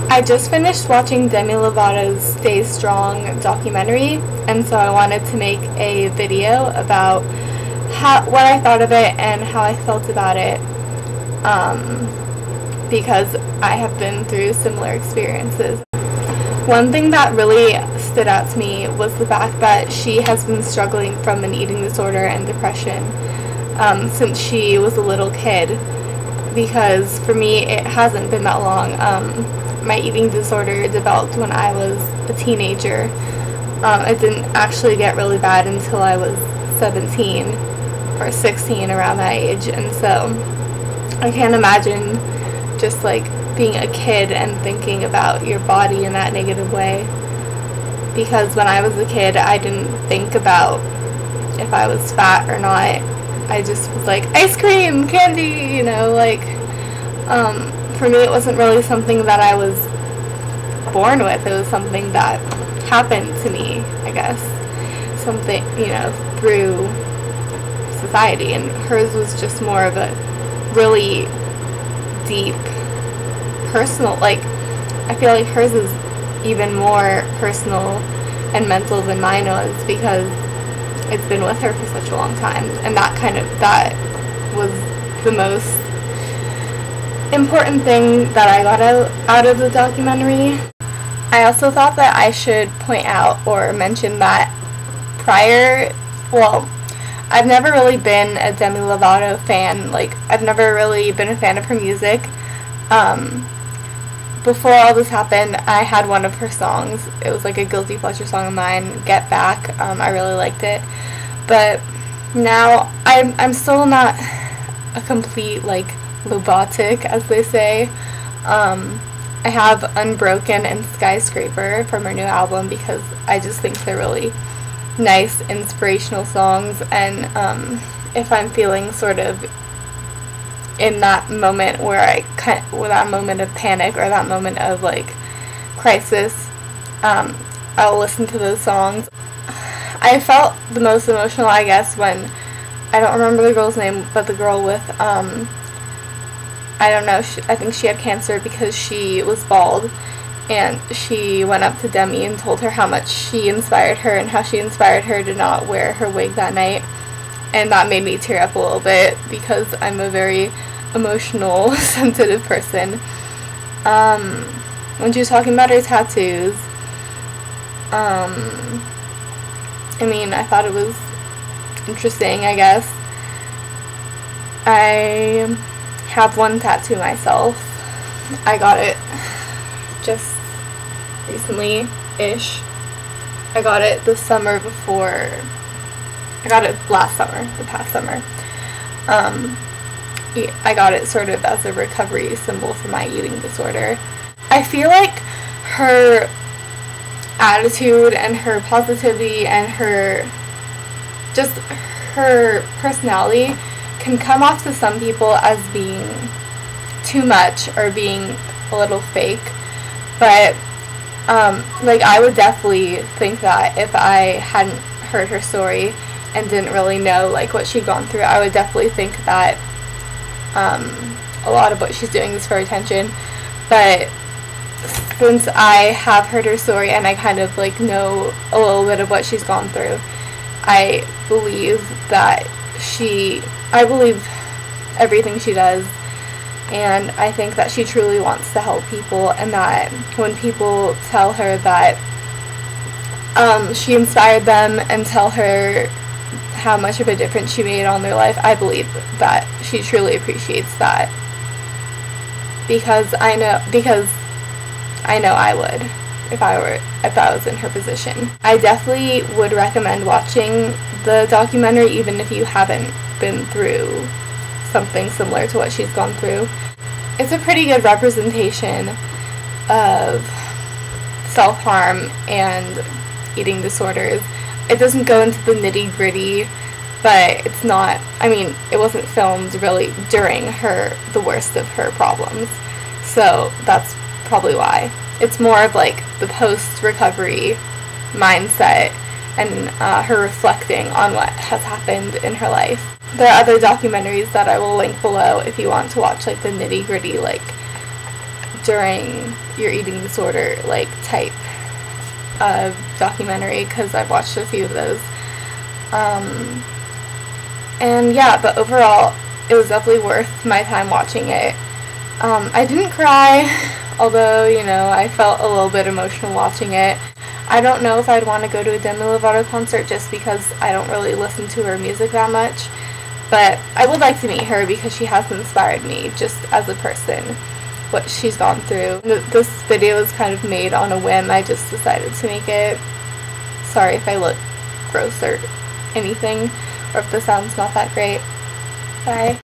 I just finished watching Demi Lovato's Stay Strong documentary, and so I wanted to make a video about what I thought of it and how I felt about it, because I have been through similar experiences. One thing that really stood out to me was the fact that she has been struggling from an eating disorder and depression since she was a little kid, because for me it hasn't been that long. My eating disorder developed when I was a teenager. It didn't actually get really bad until I was 17 or 16, around that age, and so I can't imagine just like being a kid and thinking about your body in that negative way, because when I was a kid I didn't think about if I was fat or not. I just was like, ice cream, candy, you know, like for me it wasn't really something that I was born with. It was something that happened to me, I guess, something, you know, through society, and hers was just more of a really deep personal, like, I feel like hers is even more personal and mental than mine was, because it's been with her for such a long time, and that was the most important thing that I got out of the documentary. I also thought that I should point out or mention that I've never really been a Demi Lovato fan. Like, I've never really been a fan of her music. Before all this happened, I had one of her songs. It was like a guilty pleasure song of mine, Get Back. I really liked it. But now I'm still not a complete, like, Lovatic, as they say. I have Unbroken and Skyscraper from her new album because I just think they're really nice, inspirational songs, and if I'm feeling sort of in that moment where that moment of panic or that moment of, like, crisis, I'll listen to those songs. I felt the most emotional, I guess, when, I don't remember the girl's name, but the girl with, I don't know, I think she had cancer because she was bald, and she went up to Demi and told her how much she inspired her and how she inspired her to not wear her wig that night, and that made me tear up a little bit because I'm a very emotional, sensitive person. When she was talking about her tattoos, I mean, I thought it was interesting, I guess. I have one tattoo myself. I got it just recently-ish. I got it the summer before. I got it last summer, the past summer. I got it sort of as a recovery symbol for my eating disorder. I feel like her attitude and her positivity and her personality can come off to some people as being too much or being a little fake, but like, I would definitely think that if I hadn't heard her story and didn't really know, like, what she'd gone through, I would definitely think that a lot of what she's doing is for attention. But since I have heard her story and I kind of, like, know a little bit of what she's gone through, I believe everything she does, and I think that she truly wants to help people, and that when people tell her that she inspired them and tell her how much of a difference she made on their life, I believe that she truly appreciates that, because I know I would if I was in her position. I definitely would recommend watching the documentary even if you haven't been through something similar to what she's gone through. It's a pretty good representation of self-harm and eating disorders. It doesn't go into the nitty-gritty, but it's not, I mean, it wasn't filmed really during the worst of her problems, so that's probably why. It's more of, like, the post-recovery mindset and her reflecting on what has happened in her life. There are other documentaries that I will link below if you want to watch, like, the nitty-gritty, like, during your eating disorder like type of documentary, because I've watched a few of those. And yeah, but overall it was definitely worth my time watching it. I didn't cry, although, you know, I felt a little bit emotional watching it. I don't know if I'd want to go to a Demi Lovato concert just because I don't really listen to her music that much, but I would like to meet her because she has inspired me just as a person, what she's gone through. This video was kind of made on a whim. I just decided to make it. Sorry if I look gross or anything, or if the sound's not that great. Bye.